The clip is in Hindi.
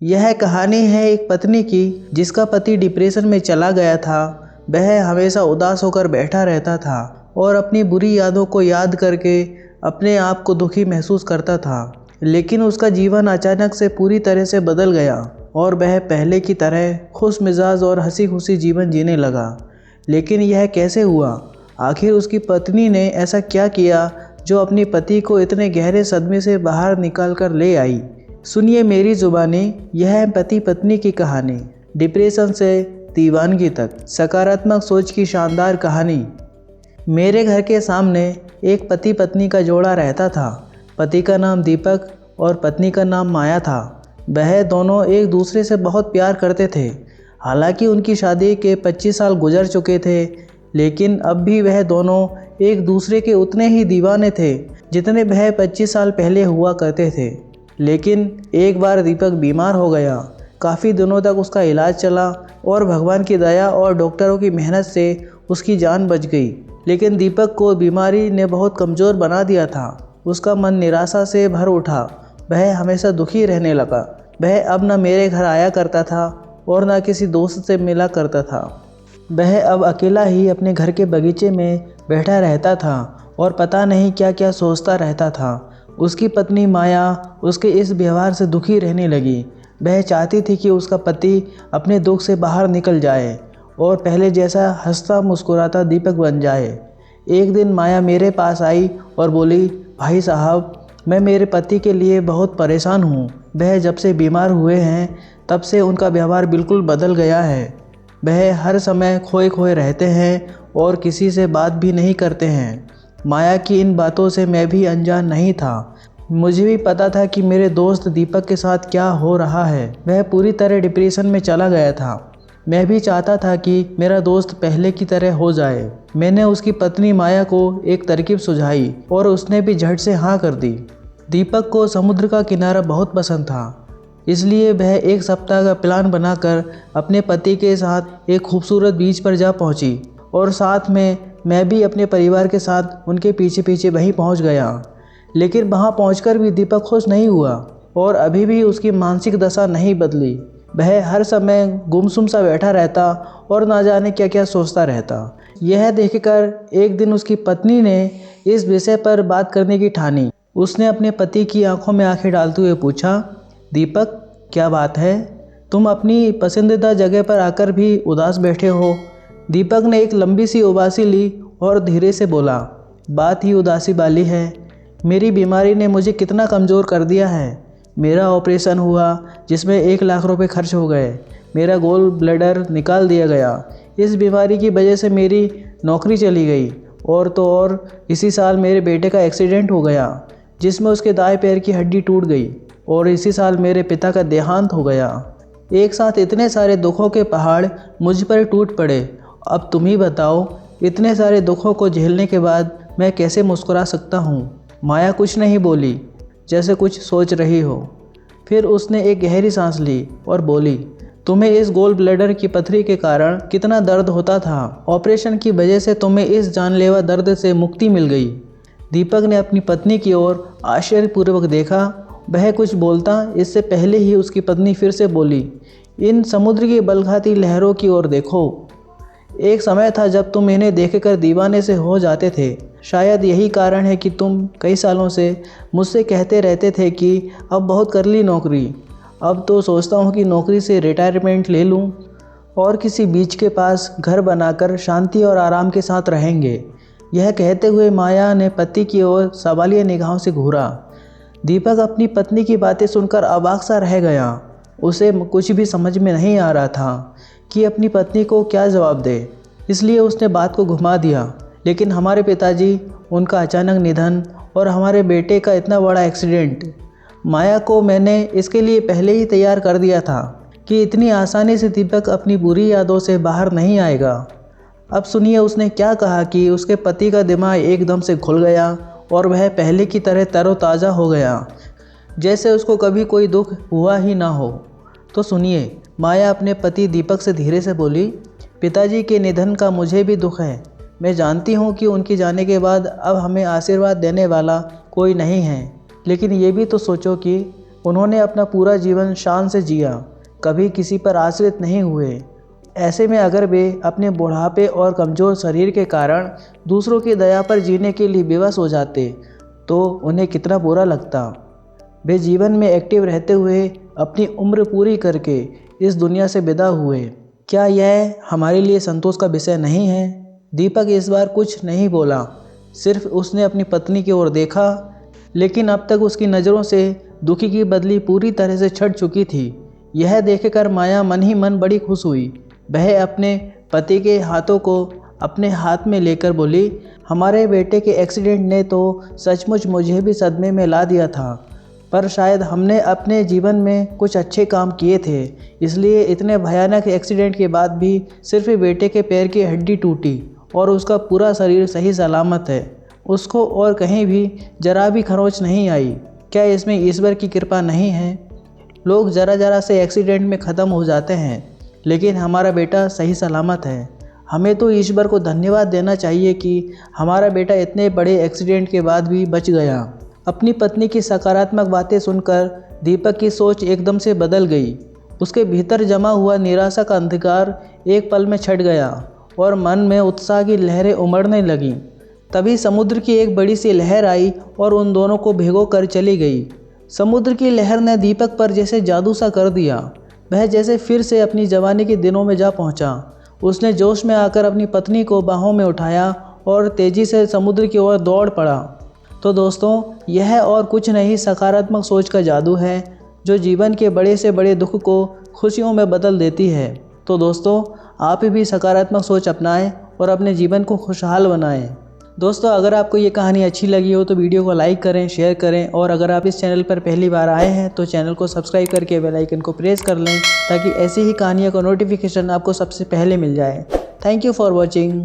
यह कहानी है एक पत्नी की जिसका पति डिप्रेशन में चला गया था। वह हमेशा उदास होकर बैठा रहता था और अपनी बुरी यादों को याद करके अपने आप को दुखी महसूस करता था। लेकिन उसका जीवन अचानक से पूरी तरह से बदल गया और वह पहले की तरह खुश मिजाज और हंसी खुशी जीवन जीने लगा। लेकिन यह कैसे हुआ? आखिर उसकी पत्नी ने ऐसा क्या किया जो अपने पति को इतने गहरे सदमे से बाहर निकाल कर ले आई? सुनिए मेरी जुबानी, यह है पति पत्नी की कहानी। डिप्रेशन से दीवानगी तक सकारात्मक सोच की शानदार कहानी। मेरे घर के सामने एक पति पत्नी का जोड़ा रहता था। पति का नाम दीपक और पत्नी का नाम माया था। वह दोनों एक दूसरे से बहुत प्यार करते थे। हालांकि उनकी शादी के 25 साल गुजर चुके थे, लेकिन अब भी वह दोनों एक दूसरे के उतने ही दीवाने थे जितने वह 25 साल पहले हुआ करते थे। लेकिन एक बार दीपक बीमार हो गया। काफ़ी दिनों तक उसका इलाज चला और भगवान की दया और डॉक्टरों की मेहनत से उसकी जान बच गई। लेकिन दीपक को बीमारी ने बहुत कमज़ोर बना दिया था। उसका मन निराशा से भर उठा। वह हमेशा दुखी रहने लगा। वह अब न मेरे घर आया करता था और न किसी दोस्त से मिला करता था। वह अब अकेला ही अपने घर के बगीचे में बैठा रहता था और पता नहीं क्या क्या सोचता रहता था। उसकी पत्नी माया उसके इस व्यवहार से दुखी रहने लगी। वह चाहती थी कि उसका पति अपने दुख से बाहर निकल जाए और पहले जैसा हंसता मुस्कुराता दीपक बन जाए। एक दिन माया मेरे पास आई और बोली, भाई साहब, मैं मेरे पति के लिए बहुत परेशान हूँ। वह जब से बीमार हुए हैं तब से उनका व्यवहार बिल्कुल बदल गया है। वह हर समय खोए खोए रहते हैं और किसी से बात भी नहीं करते हैं। माया की इन बातों से मैं भी अनजान नहीं था। मुझे भी पता था कि मेरे दोस्त दीपक के साथ क्या हो रहा है। वह पूरी तरह डिप्रेशन में चला गया था। मैं भी चाहता था कि मेरा दोस्त पहले की तरह हो जाए। मैंने उसकी पत्नी माया को एक तरकीब सुझाई और उसने भी झट से हाँ कर दी। दीपक को समुद्र का किनारा बहुत पसंद था, इसलिए वह एक सप्ताह का प्लान बनाकर अपने पति के साथ एक खूबसूरत बीच पर जा पहुंची और साथ में मैं भी अपने परिवार के साथ उनके पीछे पीछे वहीं पहुंच गया। लेकिन वहां पहुंचकर भी दीपक खुश नहीं हुआ और अभी भी उसकी मानसिक दशा नहीं बदली। वह हर समय गुमसुम सा बैठा रहता और ना जाने क्या क्या सोचता रहता। यह देखकर एक दिन उसकी पत्नी ने इस विषय पर बात करने की ठानी। उसने अपने पति की आंखों में आंखें डालते हुए पूछा, दीपक, क्या बात है? तुम अपनी पसंदीदा जगह पर आकर भी उदास बैठे हो। दीपक ने एक लंबी सी उबासी ली और धीरे से बोला, बात ही उदासी वाली है। मेरी बीमारी ने मुझे कितना कमज़ोर कर दिया है। मेरा ऑपरेशन हुआ जिसमें 1 लाख रुपए खर्च हो गए। मेरा गोल ब्लैडर निकाल दिया गया। इस बीमारी की वजह से मेरी नौकरी चली गई और तो और इसी साल मेरे बेटे का एक्सीडेंट हो गया जिसमें उसके दाएं पैर की हड्डी टूट गई और इसी साल मेरे पिता का देहांत हो गया। एक साथ इतने सारे दुखों के पहाड़ मुझ पर टूट पड़े। अब तुम ही बताओ, इतने सारे दुखों को झेलने के बाद मैं कैसे मुस्कुरा सकता हूँ? माया कुछ नहीं बोली, जैसे कुछ सोच रही हो। फिर उसने एक गहरी सांस ली और बोली, तुम्हें इस गोल ब्लैडर की पथरी के कारण कितना दर्द होता था। ऑपरेशन की वजह से तुम्हें इस जानलेवा दर्द से मुक्ति मिल गई। दीपक ने अपनी पत्नी की ओर आश्चर्यपूर्वक देखा। वह कुछ बोलता इससे पहले ही उसकी पत्नी फिर से बोली, इन समुद्र की बलखाती लहरों की ओर देखो। एक समय था जब तुम इन्हें देखकर दीवाने से हो जाते थे। शायद यही कारण है कि तुम कई सालों से मुझसे कहते रहते थे कि अब बहुत कर ली नौकरी। अब तो सोचता हूँ कि नौकरी से रिटायरमेंट ले लूँ और किसी बीच के पास घर बनाकर शांति और आराम के साथ रहेंगे। यह कहते हुए माया ने पति की ओर सवालिया निगाहों से घूरा। दीपक अपनी पत्नी की बातें सुनकर अवाक सा रह गया। उसे कुछ भी समझ में नहीं आ रहा था कि अपनी पत्नी को क्या जवाब दे, इसलिए उसने बात को घुमा दिया। लेकिन हमारे पिताजी, उनका अचानक निधन और हमारे बेटे का इतना बड़ा एक्सीडेंट, माया को मैंने इसके लिए पहले ही तैयार कर दिया था कि इतनी आसानी से दीपक अपनी बुरी यादों से बाहर नहीं आएगा। अब सुनिए उसने क्या कहा कि उसके पति का दिमाग एकदम से खुल गया और वह पहले की तरह तरोताज़ा हो गया, जैसे उसको कभी कोई दुख हुआ ही ना हो। तो सुनिए, माया अपने पति दीपक से धीरे से बोली, पिताजी के निधन का मुझे भी दुख है। मैं जानती हूँ कि उनके जाने के बाद अब हमें आशीर्वाद देने वाला कोई नहीं है, लेकिन ये भी तो सोचो कि उन्होंने अपना पूरा जीवन शान से जिया, कभी किसी पर आश्रित नहीं हुए। ऐसे में अगर वे अपने बुढ़ापे और कमज़ोर शरीर के कारण दूसरों की दया पर जीने के लिए विवश हो जाते तो उन्हें कितना बुरा लगता। वे जीवन में एक्टिव रहते हुए अपनी उम्र पूरी करके इस दुनिया से विदा हुए। क्या यह हमारे लिए संतोष का विषय नहीं है? दीपक इस बार कुछ नहीं बोला, सिर्फ उसने अपनी पत्नी की ओर देखा, लेकिन अब तक उसकी नज़रों से दुखी की बदली पूरी तरह से छट चुकी थी। यह देखकर माया मन ही मन बड़ी खुश हुई। वह अपने पति के हाथों को अपने हाथ में लेकर बोली, हमारे बेटे के एक्सीडेंट ने तो सचमुच मुझे भी सदमे में ला दिया था, पर शायद हमने अपने जीवन में कुछ अच्छे काम किए थे, इसलिए इतने भयानक एक्सीडेंट के बाद भी सिर्फ बेटे के पैर की हड्डी टूटी और उसका पूरा शरीर सही सलामत है। उसको और कहीं भी जरा भी खरोंच नहीं आई। क्या इसमें ईश्वर की कृपा नहीं है? लोग ज़रा ज़रा से एक्सीडेंट में ख़त्म हो जाते हैं, लेकिन हमारा बेटा सही सलामत है। हमें तो ईश्वर को धन्यवाद देना चाहिए कि हमारा बेटा इतने बड़े एक्सीडेंट के बाद भी बच गया। अपनी पत्नी की सकारात्मक बातें सुनकर दीपक की सोच एकदम से बदल गई। उसके भीतर जमा हुआ निराशा का अंधकार एक पल में छट गया और मन में उत्साह की लहरें उमड़ने लगीं। तभी समुद्र की एक बड़ी सी लहर आई और उन दोनों को भिगो कर चली गई। समुद्र की लहर ने दीपक पर जैसे जादू सा कर दिया। वह जैसे फिर से अपनी जवानी के दिनों में जा पहुंचा। उसने जोश में आकर अपनी पत्नी को बाहों में उठाया और तेज़ी से समुद्र की ओर दौड़ पड़ा। तो दोस्तों, यह और कुछ नहीं सकारात्मक सोच का जादू है, जो जीवन के बड़े से बड़े दुख को खुशियों में बदल देती है। तो दोस्तों, आप भी सकारात्मक सोच अपनाएं और अपने जीवन को खुशहाल बनाएं। दोस्तों, अगर आपको ये कहानी अच्छी लगी हो तो वीडियो को लाइक करें, शेयर करें, और अगर आप इस चैनल पर पहली बार आए हैं तो चैनल को सब्सक्राइब करके बेल आइकन को प्रेस कर लें, ताकि ऐसी ही कहानियों का नोटिफिकेशन आपको सबसे पहले मिल जाए। Thank you for watching.